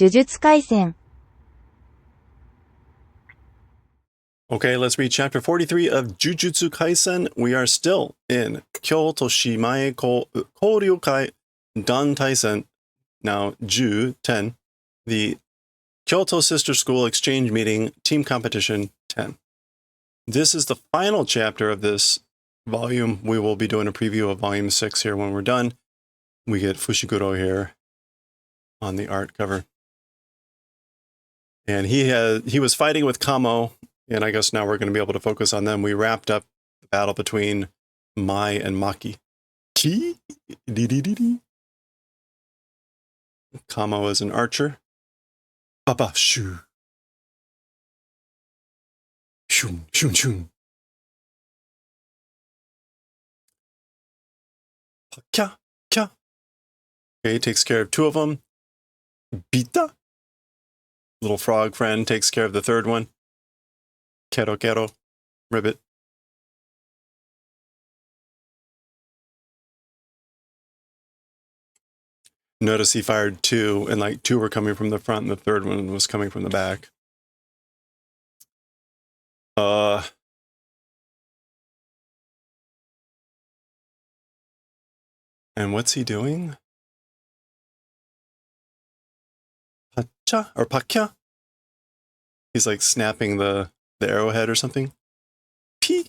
呪術廻戦 Okay, let's read chapter 43 of Jujutsu Kaisen. We are still in Kyoto Shimae Koryokai Dan Taisen, now Ju 10, the Kyoto Sister School Exchange Meeting Team Competition 10. This is the final chapter of this volume. We will be doing a preview of volume 6 here when we're done. We get Fushiguro here on the art cover. And he was fighting with Kamo, and I guess now we're going to be able to focus on them. We wrapped up the battle between Mai and Maki. Ki? Kamo is an archer. Papa shoo. Shun, shun, shun. Kya, kya. Okay, takes care of two of them. Bita. Little frog friend takes care of the third one. Kero, kero. Ribbit. Notice he fired two, and like two were coming from the front, and the third one was coming from the back. And what's he doing? Pacha or pakya? He's like snapping the arrowhead or something. Pi.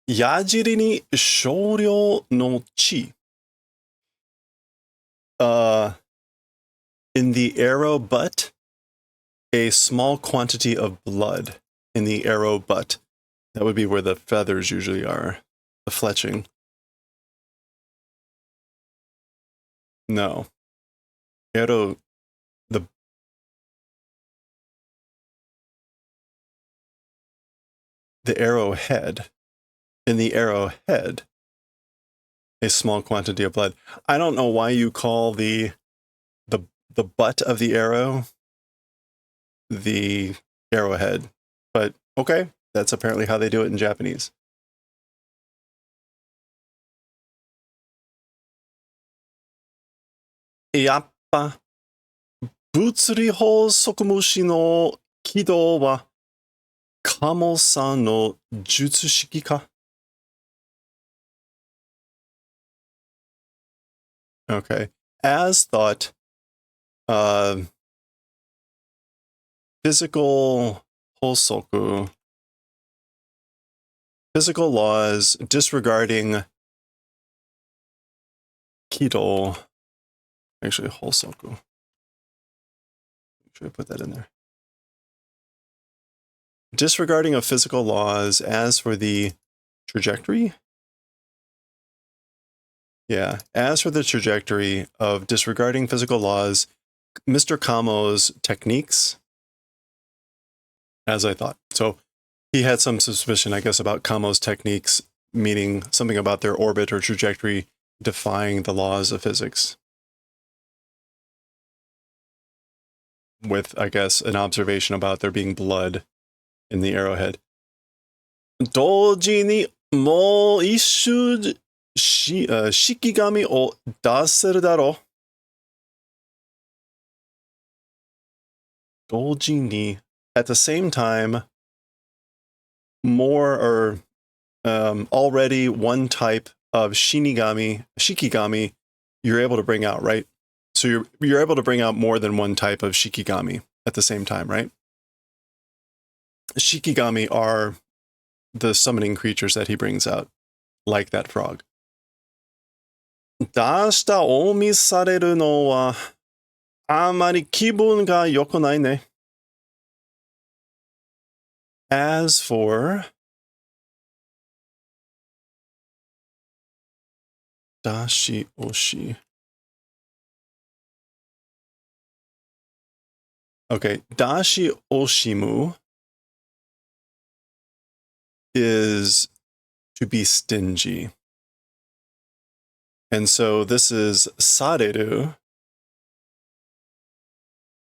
Yajiri ni shōryō no chi. In the arrow butt, a small quantity of blood in the arrow butt. That would be where the feathers usually are, the fletching. No. Arrow, the arrowhead. In the arrowhead, a small quantity of blood. I don't know why you call the butt of the arrow the arrowhead, but okay, that's apparently how they do it in Japanese. Yappa, butsuri hosoku no kido wa Kamo-san no jutsushiki ka? Okay. As thought, physical hosoku, physical laws disregarding kido, actually hosoku. Make sure I put that in there. Disregarding of physical laws as for the trajectory. Yeah, as for the trajectory of disregarding physical laws, Mr. Kamo's techniques, as I thought. So he had some suspicion, I guess, about Kamo's techniques, meaning something about their orbit or trajectory defying the laws of physics. With, I guess, an observation about there being blood in the arrowhead. Doji ni mo ishu shikigami o daseru daro. Doji ni, at the same time, more or already one type of shikigami, you're able to bring out, right? So you're able to bring out more than one type of shikigami at the same time, right? Shikigami are the summoning creatures that he brings out, like that frog. Dashita o misareru no wa amari kibun ga yoku nai ne. As for dashi oshi. Okay, dashi oshimu is to be stingy. And so this is sareru,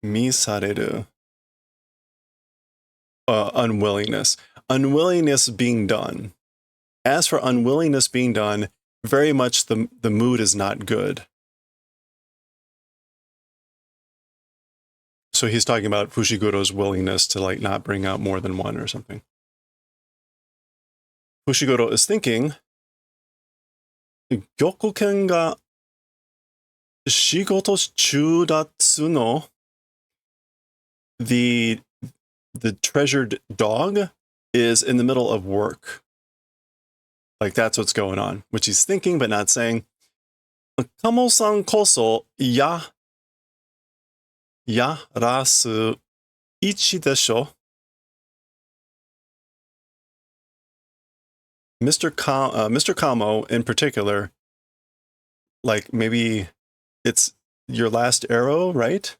misareru, unwillingness. Unwillingness being done. As for unwillingness being done, very much the mood is not good. So he's talking about Fushiguro's willingness to like not bring out more than one or something. Fushiguro is thinking, Gyokuken ga shigoto chudatsu no, the treasured dog is in the middle of work. Like that's what's going on, which he's thinking but not saying. Kamo-san koso yarasu ichi desho. Mr. Kamo in particular, like maybe it's your last arrow, right?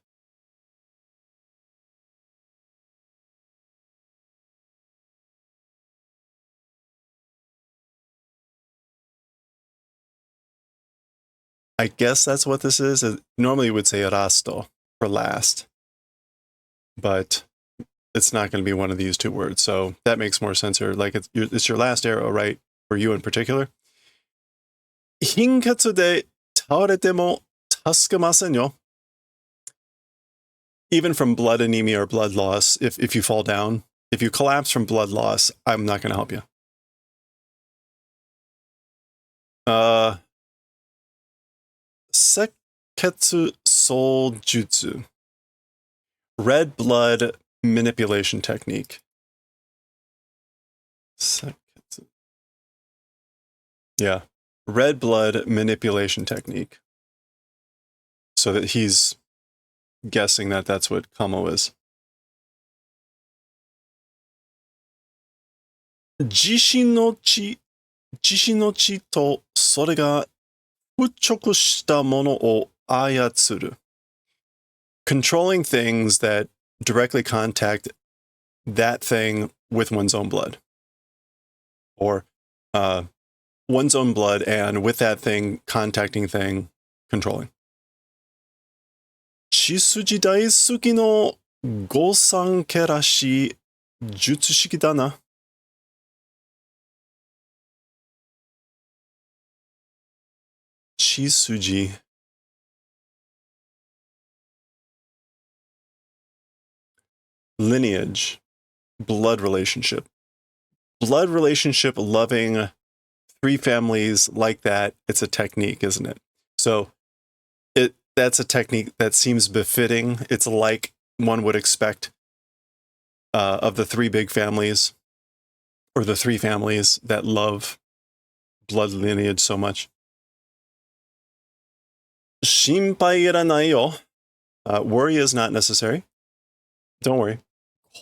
I guess that's what this is. Normally you would say rasto for last, but it's not going to be one of these two words. So that makes more sense here. Like it's your last arrow, right? For you in particular. Hinkatsu de tawarete mo tasukemasen yo. Even from blood anemia or blood loss, if you fall down, if you collapse from blood loss, I'm not going to help you. Sekketsu soul jutsu. Red blood manipulation technique. Sekketsu. Yeah. Red blood manipulation technique. So that he's guessing that that's what Kamo is. Jishin no chi to sore ga fuchoku shita mono o ayatsuru. Controlling things that directly contact that thing with one's own blood. Or one's own blood and with that thing, contacting thing, controlling. Chisuji daisuki no gosanke rashi jutsushiki da na. Chisuji. Lineage. Blood relationship. Blood relationship loving three families like that. It's a technique, isn't it? So that's a technique that seems befitting. It's like one would expect of the three big families, or the three families that love blood lineage so much. Shinpai iranai yo. Worry is not necessary. Don't worry.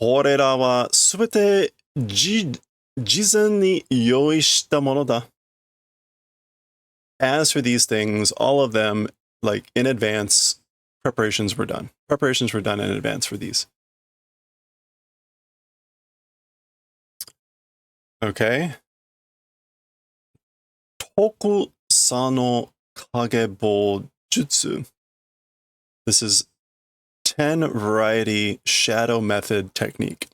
Korera wa subete jizen ni yoi shita mono da. As for these things, all of them, like in advance, preparations were done. Preparations were done in advance for these. Okay. Toku sano kagebo jutsu. This is 10 variety shadow method technique.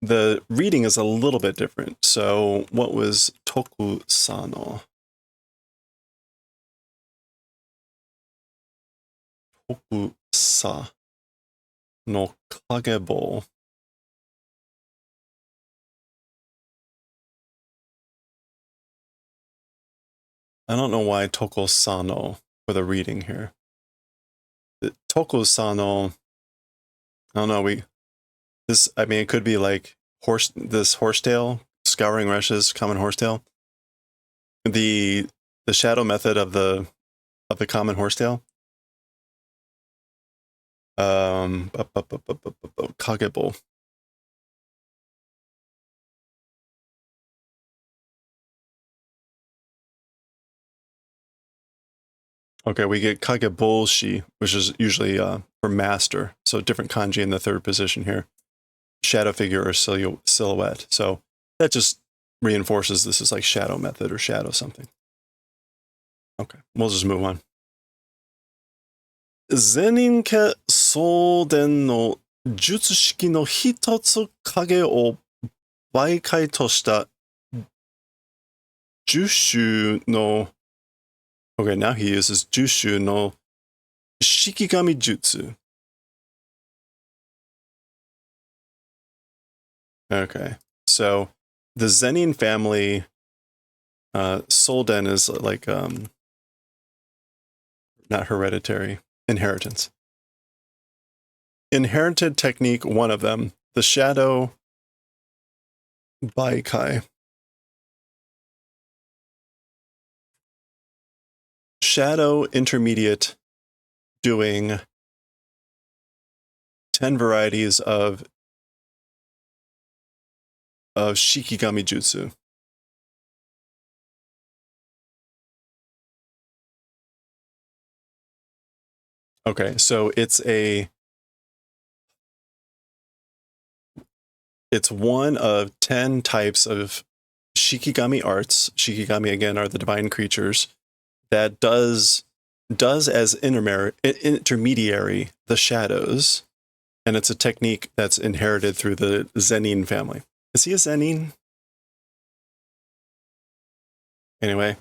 The reading is a little bit different. So what was Toku sano? Toku sa no kagebo. I don't know why Toko sano for the reading here. Toko sano, I don't know, it could be like horsetail, scouring rushes, common horsetail. The shadow method of the common horsetail. Kagebo. Okay, we get kageboshi, which is usually for master. So different kanji in the third position here. Shadow figure or silhouette. So that just reinforces this is like shadow method or shadow something. Okay, we'll just move on. Zeninke souden no jutsushiki no hitotsu kage o baikai to shita Jushu no... Okay, now he uses Jushu no Shikigami Jutsu. Okay, so the Zenin family, Solden is like, not hereditary, inheritance. Inherited technique, one of them, the Shadow Baikai. Shadow intermediate, doing 10 varieties of Shikigami Jutsu. Okay, so it's one of 10 types of Shikigami arts. Shikigami, again, are the divine creatures that does as intermediary the shadows, and it's a technique that's inherited through the Zenin family. Is he a Zenin? Anyway,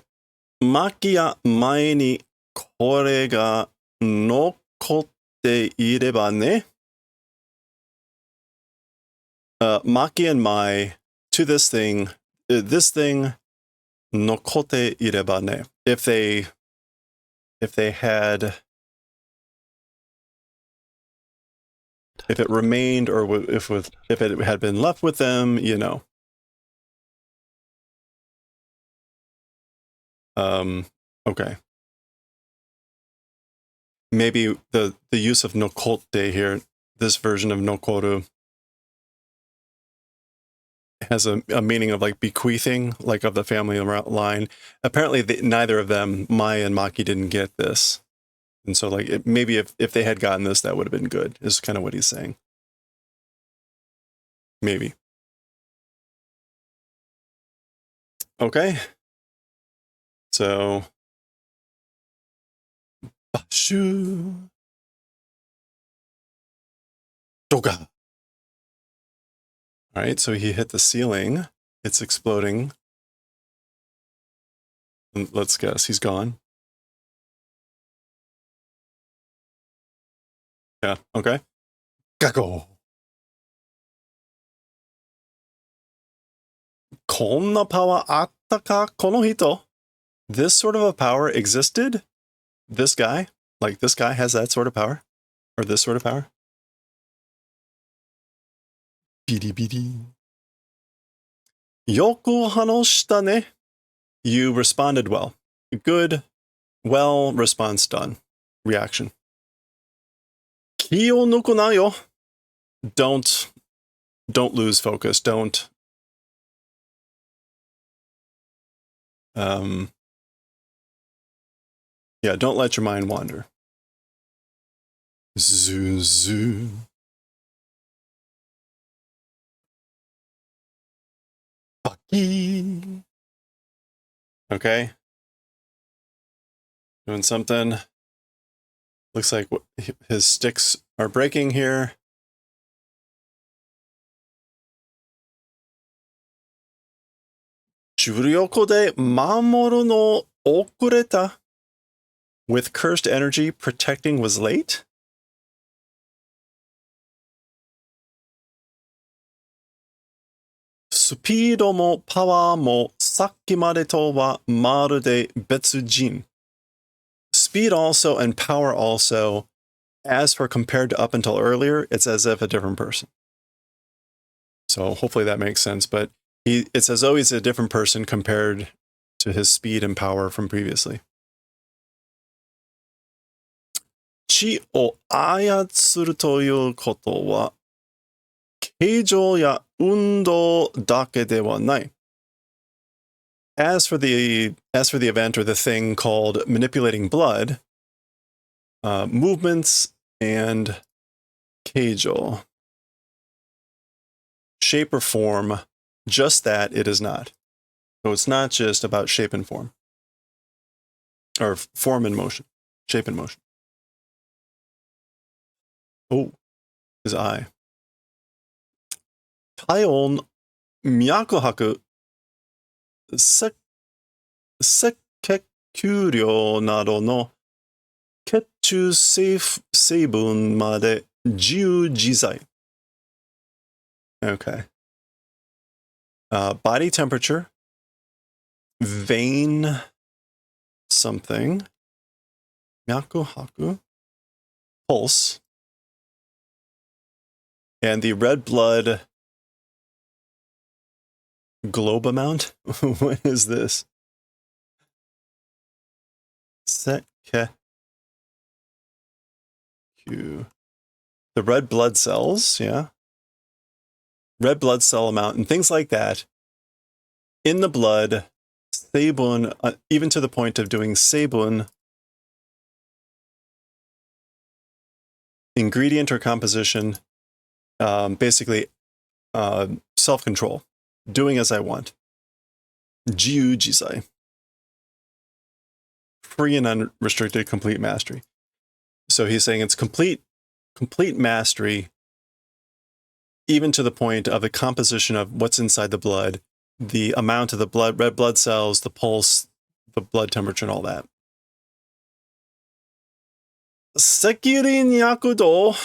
Makia mae ni kore ga nokotte ireba ne. Maki and Mai to this thing nokotte ireba ne. If they had, if it remained, or if it had been left with them, you know. Okay. Maybe the use of nokotte here, this version of nokoru, has a meaning of like bequeathing, like of the family line. Apparently, neither of them, Mai and Maki, didn't get this. And so, like, maybe if they had gotten this, that would have been good, is kind of what he's saying. Maybe. Okay. So, Bashu. Doga. All right, so he hit the ceiling. It's exploding. And let's guess, he's gone. Yeah, okay. Gago. こんなパワーあったかこの人? This sort of a power existed? This guy? Like, this guy has that sort of power? Or this sort of power? Bidi bidi. Yoku hanoshita ne. You responded well. Good, well response done. Reaction. Ki o nuku na yo. Don't lose focus. Don't don't let your mind wander. Zuzu. Baki. Okay. Doing something. Looks like his sticks are breaking here. Juryoko de mamoru no okureta. With cursed energy, protecting was late? Speedo mo power mo sakki made to wa marude betsujin. Speed also and power also, as for compared to up until earlier, it's as if a different person. So hopefully that makes sense, but it's as though he's a different person compared to his speed and power from previously. Chi o ayatsuru toyu koto wa keijou ya undo dake de wa nai. As for the event or the thing called manipulating blood, movements and keijou, shape or form, just that it is not. So it's not just about shape and form, or form and motion, shape and motion. Oh, his eye. Taion myakuhaku 赤血量などの血中成分まで自由自在. Okay. Body temperature, vein something, myaku haku, pulse, and the red blood globe amount. What is this? Sekkekyu. The red blood cells, yeah. Red blood cell amount and things like that in the blood, seibun, even to the point of doing seibun, ingredient or composition, basically self-control, doing as I want. Jiu jizai. Free and unrestricted complete mastery. So he's saying it's complete mastery, even to the point of the composition of what's inside the blood, the amount of the blood, red blood cells, the pulse, the blood temperature, and all that. Sekirin yakudo.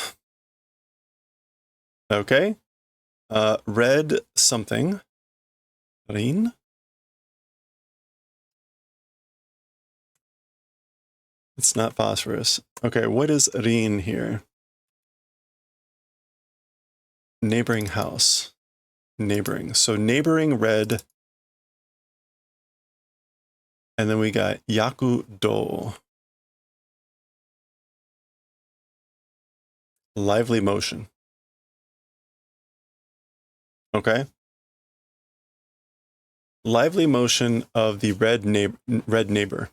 Okay. Red something. Rin. It's not phosphorus. Okay, what is rin here? Neighboring house. Neighboring. So neighboring red. And then we got yakudo. Lively motion. Okay. Lively motion of the red neighbor.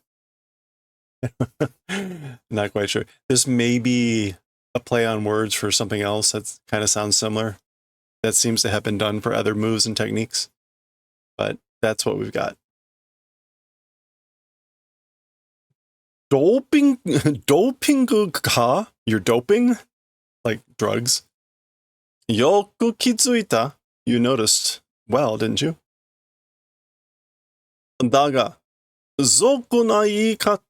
Not quite sure. This may be a play on words for something else that kind of sounds similar. That seems to have been done for other moves and techniques. But that's what we've got. Doping ka? You're doping? Like drugs? Yoku kitsuita. You noticed well, didn't you? Daga, zoku na iikata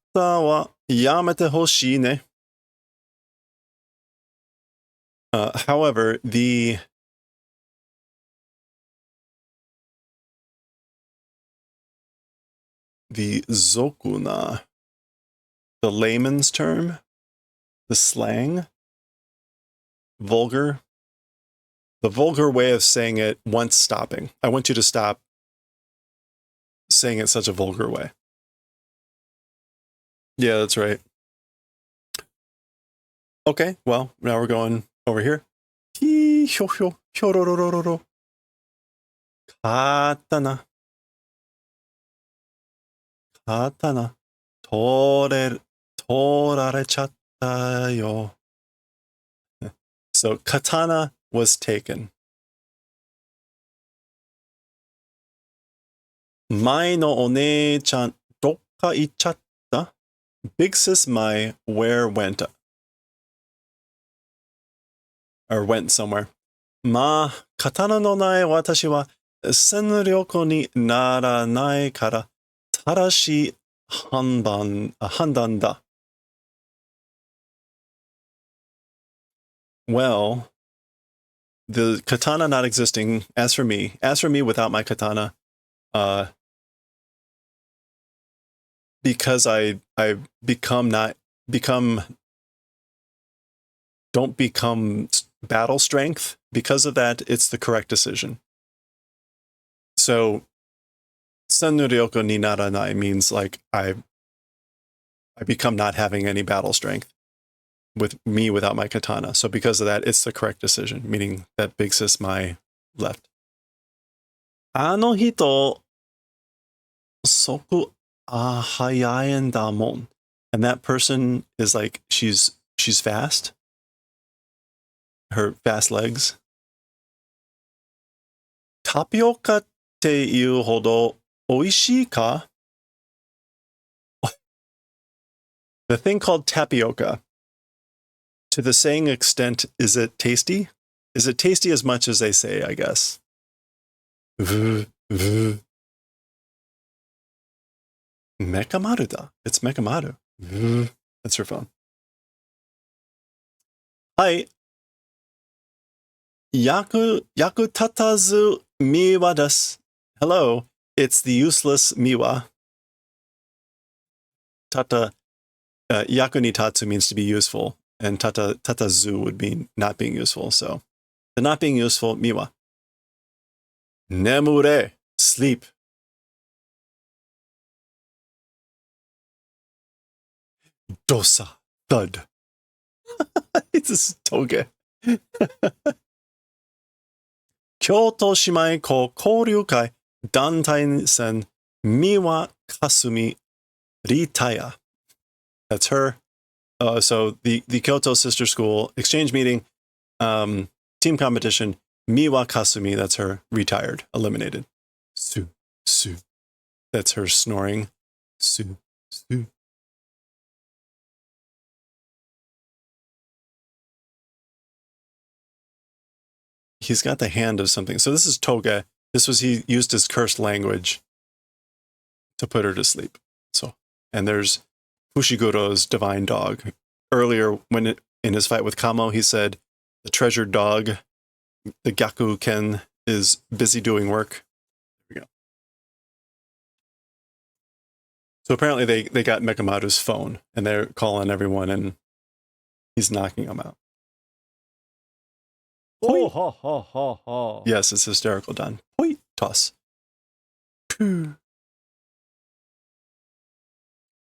wa yamete hoshii ne. However, the zokuna, the layman's term, the slang, vulgar, the vulgar way of saying it once stopping. I want you to stop saying it such a vulgar way. Yeah, that's right. Okay, well, now we're going over here. Katana. Katana. Torarechatta yo. So katana was taken. Mai no one-chan dokka ichatta. Big sis Mai where went? Or went somewhere. Ma, katana no nai watashi wa senryoko ni naranai kara tarashi handan da. Well, the katana not existing, as for me without my katana, because I don't become battle strength. Because of that, it's the correct decision. So, senryoko ni naranai means like I become not having any battle strength with me without my katana. So because of that, it's the correct decision, meaning that big sis Mai left. Ano hito soku hayaen damon. And that person is like, she's fast. Her fast legs. Tapioka te iu hodo oishii ka? The thing called tapioca. To the saying extent, is it tasty? Is it tasty as much as they say, I guess? Mekamaru da. It's Mekamaru. That's her phone. Hi. Yaku tatazu miwa desu. Hello. It's the useless miwa. Tata, yaku ni tatsu means to be useful, and tatazu would mean not being useful. So, the not being useful miwa. Nemure. Sleep. Dosa. Thud. It's a toge. Kyoto Shimae Ko Koryu Kai Dantai Sen Miwa Kasumi Ritaya. That's her. So the Kyoto Sister School exchange meeting, team competition, Miwa Kasumi, that's her, retired, eliminated. Su. That's her snoring. Su. He's got the hand of something. So this is toge. He used his cursed language to put her to sleep. So, and there's Fushiguro's divine dog. Earlier, in his fight with Kamo, he said the treasured dog, the Gyaku Ken, is busy doing work. There we go. So apparently they got Mekamaru's phone, and they're calling everyone, and he's knocking them out. Oh, ha, ha, ha, ha. Yes, it's hysterical done. Hoi, toss.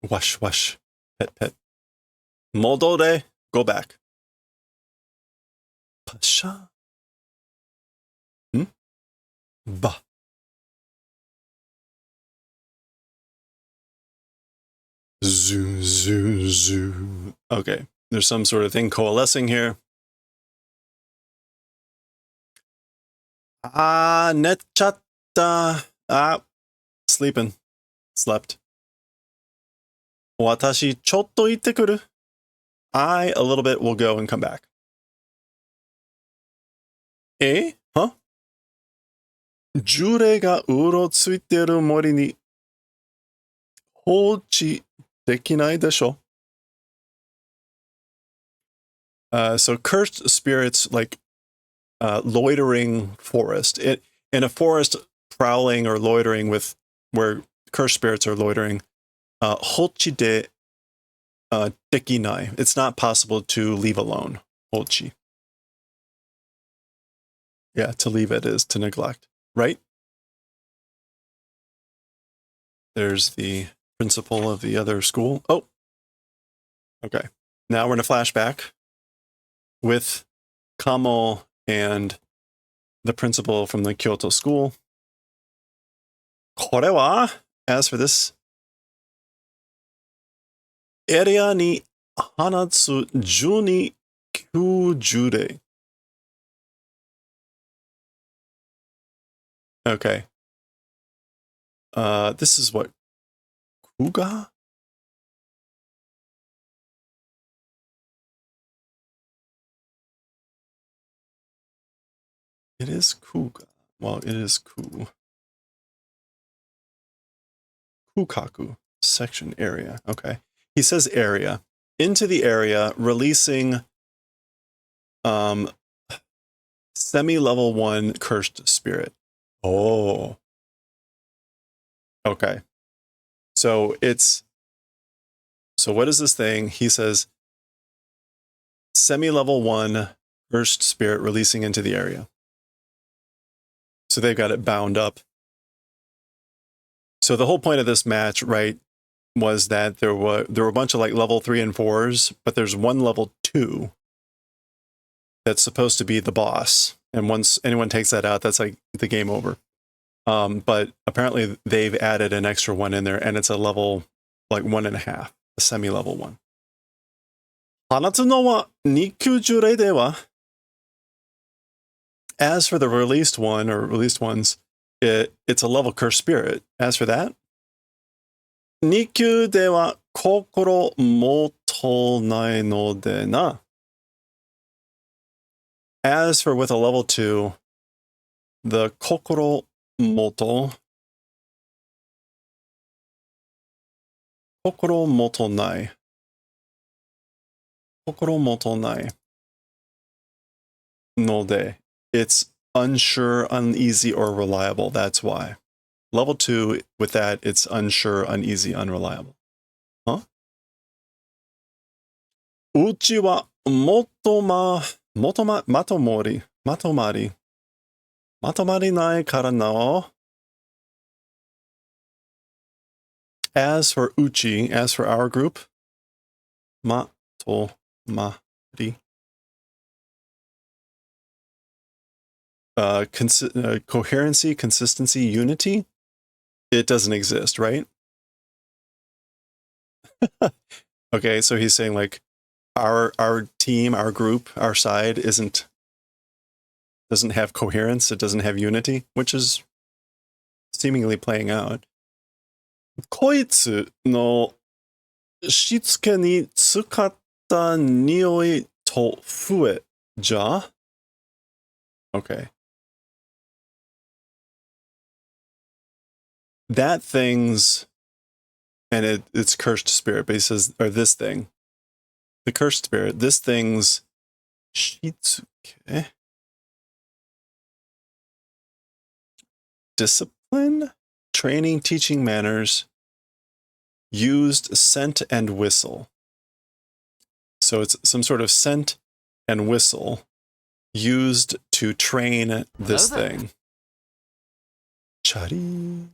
Wash. Pet. Moldode, go back. Pasha. Ba. Zoo. Okay, there's some sort of thing coalescing here. Netchatta. Sleeping. Slept. Watashi chotto itte kuru. I, a little bit, will go and come back. Eh? Huh? Jure ga uro tsuiteru mori ni hochi dekinai desho. So cursed spirits, like loitering forest. In a forest, prowling or loitering with where cursed spirits are loitering, hochi de dekinai. It's not possible to leave alone. Hochi. Yeah, to leave it is to neglect, right? There's the principal of the other school. Oh, okay. Now we're in a flashback with Kamo and the principal from the Kyoto school. Kore wa, as for this, area ni hanatsu juni kyujure. Okay. This is what? Kuga? It is Kuga. Well, it is Kukaku. Section area. Okay. He says area. Into the area, releasing semi-level 1 cursed spirit. Oh. Okay. So what is this thing? He says semi-level 1 cursed spirit releasing into the area. So they've got it bound up. So the whole point of this match, right, was that there were a bunch of like level 3 and 4s, but there's one level 2 that's supposed to be the boss. And once anyone takes that out, that's like the game over. But apparently they've added an extra one in there, and it's a level like 1.5, a semi-level 1. Hanatsu no wa nikyujure de wa. As for the released one or released ones, it's a level cursed spirit. As for that, Nikyu de wa kokoro moto nai no de na. As for with a level 2, the kokoro moto kokoro moto nai. Kokoro moto nai. Node. It's unsure, uneasy, or reliable. That's why. Level 2, with that, it's unsure, uneasy, unreliable. Huh? Uchi wa matomari nai kara no. As for Uchi, as for our group, matomari. Coherency, consistency, unity, it doesn't exist, right? Okay, so he's saying like our team, our group, our side doesn't have coherence, it doesn't have unity, which is seemingly playing out. Koitsu no shitsuke ni tsukatta nioi to fue ja? Okay. That thing's, and it's cursed spirit, but he says, or this thing, the cursed spirit, this thing's shitsuke, discipline, training, teaching manners, used scent and whistle. So it's some sort of scent and whistle used to train this thing. Chari.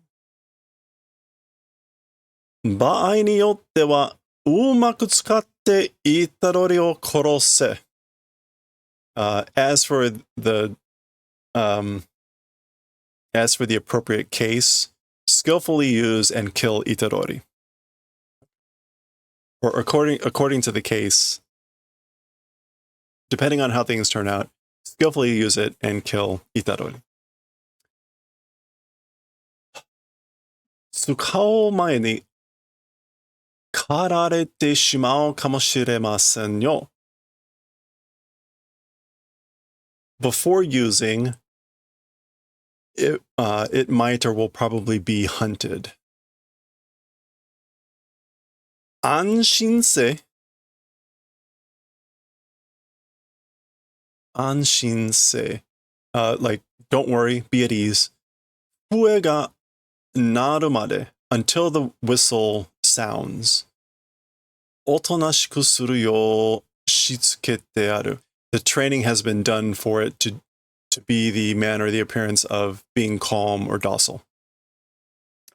場合によっては、うまく使ってイタドリを殺せ。As for the appropriate case, skillfully use and kill Itadori. Or according to the case, depending on how things turn out, skillfully use it and kill Itadori. 使う前に狩られてしまうかもしれませんよ。Before using, it might or will probably be hunted. 安心せ。安心せ。Like, don't worry, be at ease. 笛が鳴るまで, until the whistle sounds. おとなしくするようしつけてある. The training has been done for it to be the manner, the appearance of being calm or docile.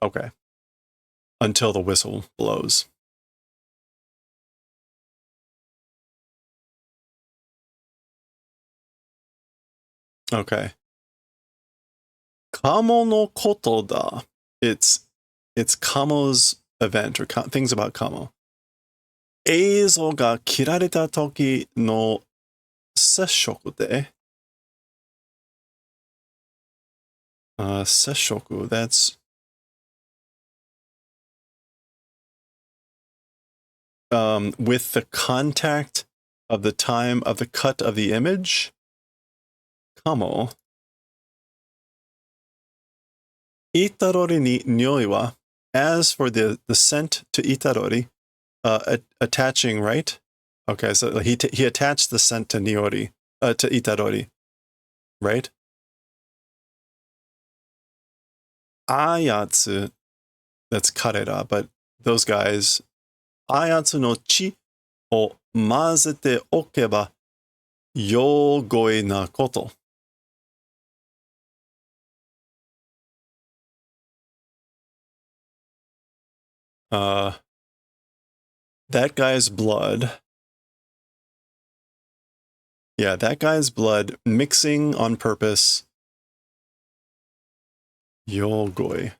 Okay. Until the whistle blows. Okay. Kamo no koto da. It's Kamo's event, or things about Kamo. 映像が切られた時の接触で、接触, that's with the contact of the time of the cut of the image. Kamo. Itadori ni nioi wa, as for the scent to Itadori, attaching, right? Okay, so he attached the scent to Niori, to Itadori, right? Ayatsu, that's Karera, but those guys, Ayatsu no chi o mazete okeba yogoi na koto. That guy's blood. Yeah, that guy's blood mixing on purpose. Yogoi.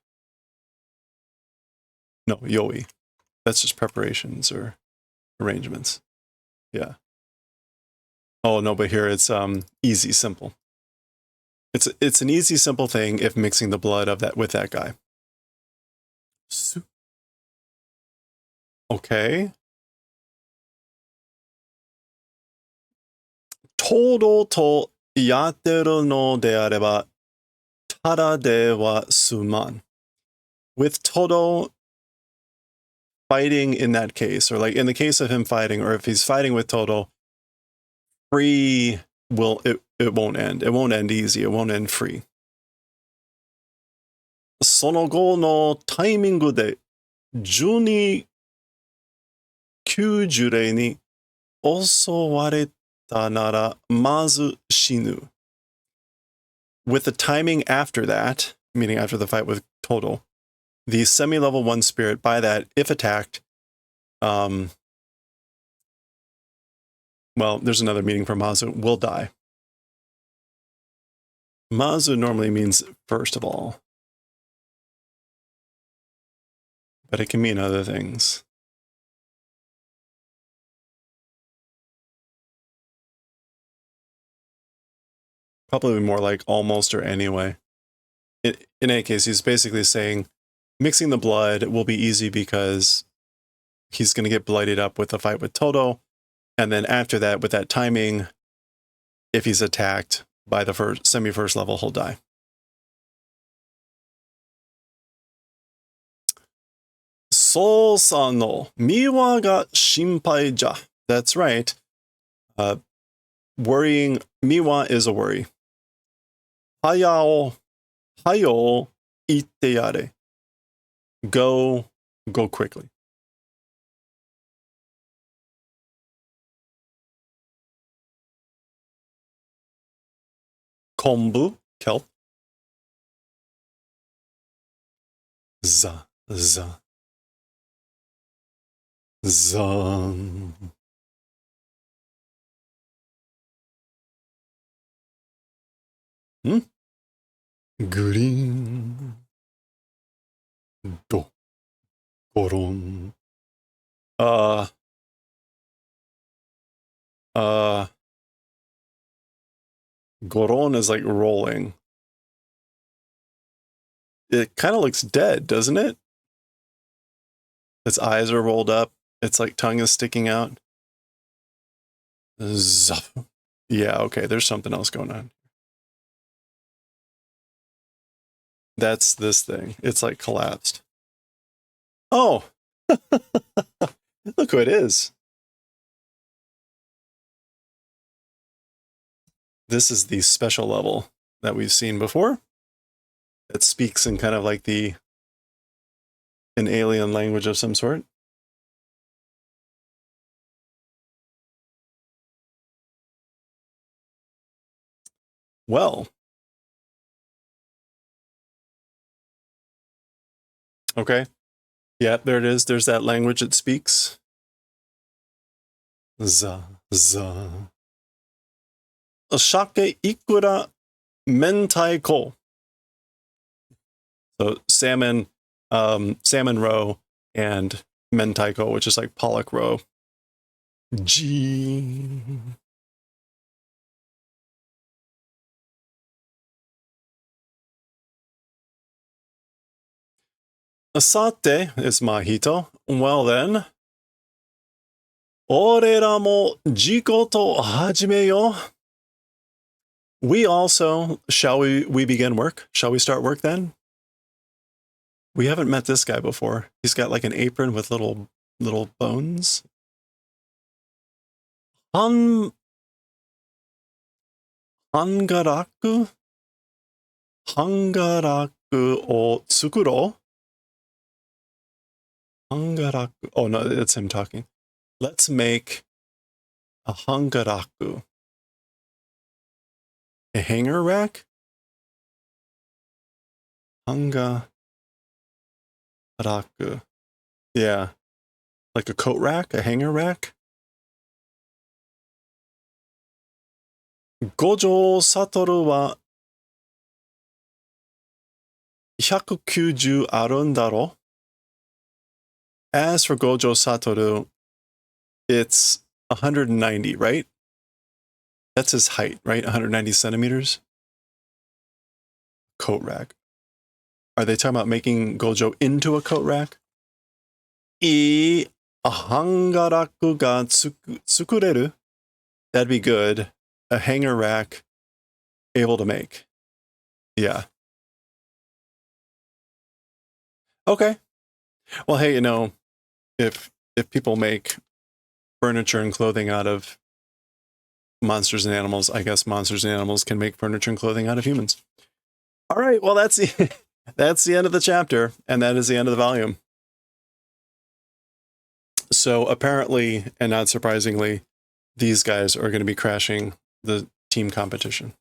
No, yoi. That's just preparations or arrangements. Yeah. Oh no, but here it's easy, simple. It's an easy, simple thing if mixing the blood of that with that guy. Okay. Todo to yateru no de areba tada de wa suman. With todo, fighting in that case, or like in the case of him fighting, or if he's fighting with Todo, free it won't end. It won't end easy. It won't end free. その後のタイミングで1290例に襲われたならまず死ぬ. With the timing after that, meaning after the fight with Todo, the semi-level 1 spirit, by that, if attacked, well, there's another meaning for Mazu, will die. Mazu normally means first of all, but it can mean other things. Probably more like almost or anyway. In any case, he's basically saying mixing the blood will be easy because he's going to get bloodied up with the fight with Todo. And then after that, with that timing, if he's attacked by the semi-first level, he'll die. Soul-san no miwa ga shinpai ja. That's right. Worrying, miwa is a worry. Hayao itte yare. Go quickly. Kombu, kelp. Za. Green. Do. Goron. Goron is like rolling. It kind of looks dead, doesn't it? Its eyes are rolled up. Its like tongue is sticking out. Zuff. Yeah, okay, there's something else going on. That's this thing. It's like collapsed. Oh! Look who it is. This is the special level that we've seen before. It speaks in kind of like an alien language of some sort. Well. Okay. Yeah, there it is. There's that language it speaks. Za. Shake ikura mentai ko. So salmon roe, and mentaiko, which is like phallic roe. G. Asate is Mahito. Well then. Orera mo jiko to hajimeyo. We also, shall we begin work? Shall we start work then? We haven't met this guy before. He's got like an apron with little bones. Hangaraku o tsukuro. Hangaraku. Oh no, it's him talking. Let's make a hangaraku. A hanger rack? Hangaraku. Yeah. Like a coat rack? A hanger rack? Gojo Satoru wa 190 arun daro. As for Gojo Satoru, it's 190, right? That's his height, right? 190 centimeters. Coat rack. Are they talking about making Gojo into a coat rack? A hangaraku ga tsukureru. That'd be good. A hanger rack able to make. Yeah. Okay. Well, hey, if people make furniture and clothing out of monsters and animals, I guess monsters and animals can make furniture and clothing out of humans. All right, well that's that's the end of the chapter, and that is the end of the volume. So apparently, and not surprisingly, these guys are going to be crashing the team competition.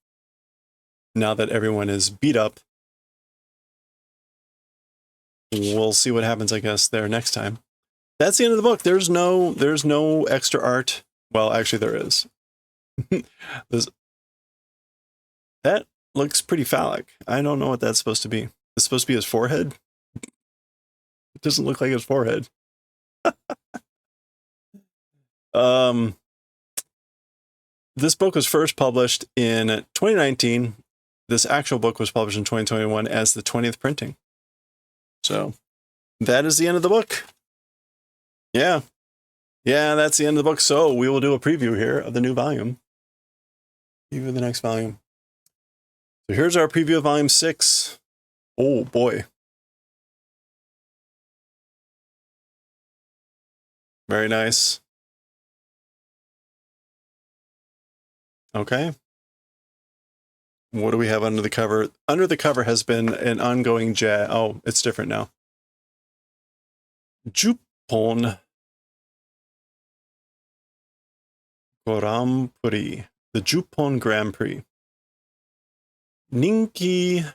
Now that everyone is beat up, we'll see what happens, I guess, there next time. That's the end of the book. There's no extra art. Well, actually there is. That looks pretty phallic. I don't know what that's supposed to be. It's supposed to be his forehead? It doesn't look like his forehead. This book was first published in 2019. This actual book was published in 2021 as the 20th printing. So that is the end of the book. Yeah, that's the end of the book. So we will do a preview here of the new volume. Preview of the next volume. So here's our preview of volume 6. Oh boy. Very nice. Okay. What do we have under the cover? Under the cover has been an ongoing jazz. Oh, it's different now. Juppon Grand Prix. The Juppon Grand Prix. Ninki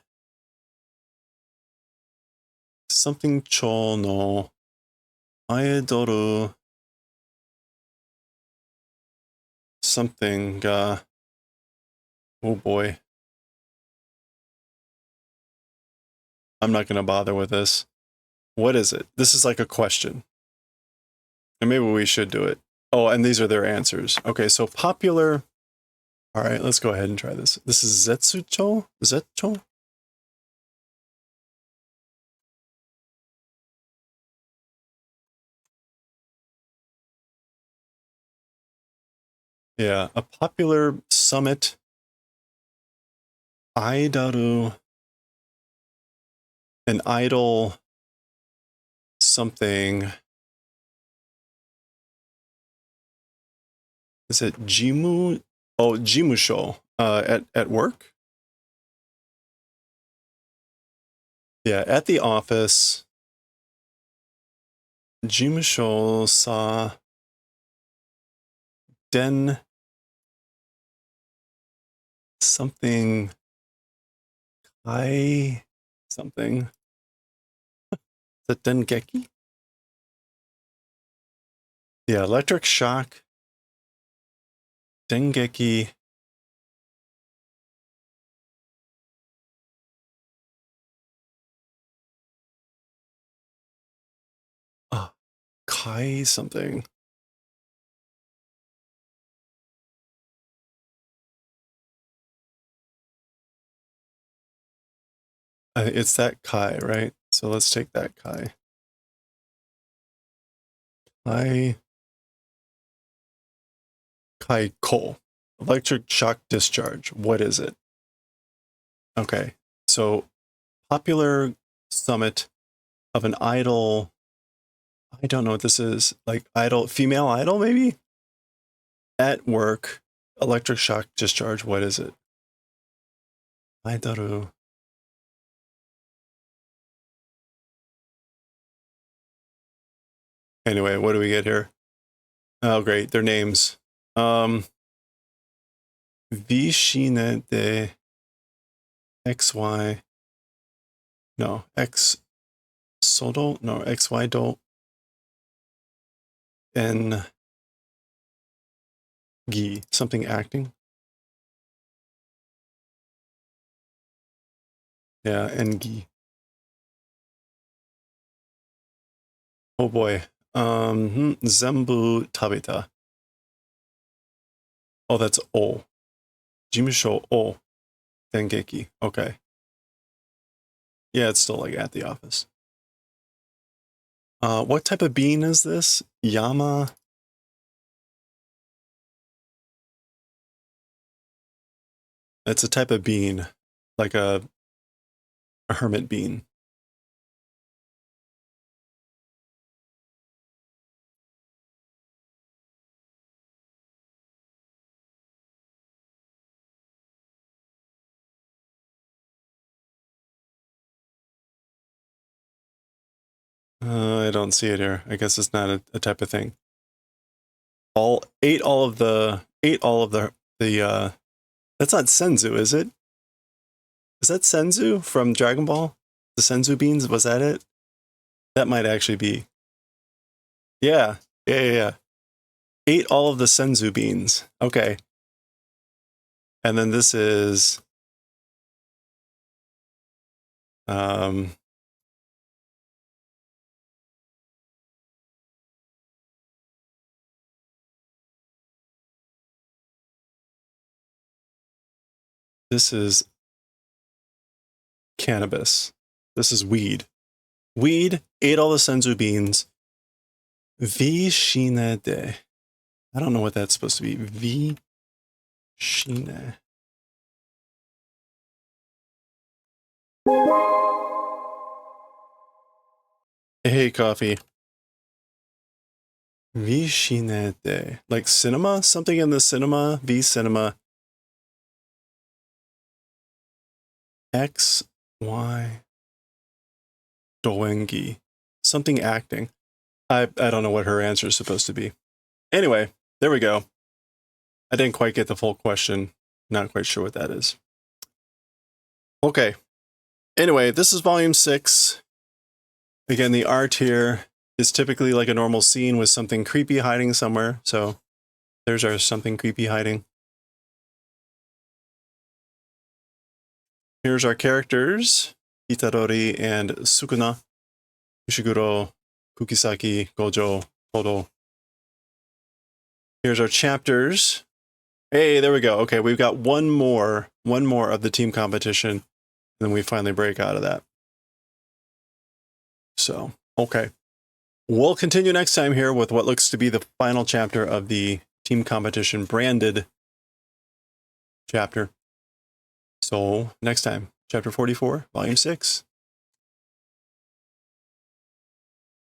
something cho no Aedoru something. Oh boy. I'm not going to bother with this. What is it? This is like a question. And maybe we should do it. Oh, and these are their answers. Okay, so popular. All right, let's go ahead and try this. This is Zetsucho? Zetcho? Yeah, a popular summit. Aidaru. An idol. Something. Is it Jimu? Oh, Jimusho. At work? Yeah, at the office. Jimusho sa den something kai something. Is it Dengeki? Yeah, electric shock. Dengeki. Kai something. It's that Kai, right? So let's take that Kai. Kai Ko. Electric shock discharge. What is it? Okay. So popular summit of an idol. I don't know what this is. Like idol, female idol, maybe? At work. Electric shock discharge. What is it? Aidaru. Anyway, what do we get here? Oh, great. Their names. Vishine de XY. No, X Sodo? No, XY do. N Gi. Something acting. Yeah, Engi. Oh boy. Zenbu tabeta. Oh, that's O. Jimusho O. Dengeki. Okay. Yeah, it's still like at the office. What type of bean is this? Yama. It's a type of bean, like a hermit bean. I don't see it here. I guess it's not a type of thing. Ate all of the that's not senzu, is it? Is that senzu from Dragon Ball? The senzu beans, was that it? That might actually be. Yeah. Yeah. Ate all of the senzu beans. Okay. And then this is this is cannabis. This is weed. Weed, ate all the senzu beans. Vishinade. I don't know what that's supposed to be. Vishine. Hey, coffee. Vishinade. Like cinema? Something in the cinema? V cinema. X, Y. Doengi. Something acting. I don't know what her answer is supposed to be. Anyway, there we go. I didn't quite get the full question. Not quite sure what that is. Okay. Anyway, this is volume 6. Again, the art here is typically like a normal scene with something creepy hiding somewhere. So there's our something creepy hiding. Here's our characters. Itadori and Sukuna. Ishiguro, Kukisaki, Gojo, Todo. Here's our chapters. Hey, there we go. Okay, we've got one more of the team competition, and then we finally break out of that. So, okay. We'll continue next time here with what looks to be the final chapter of the team competition branded chapter. So, next time, chapter 44, volume 6.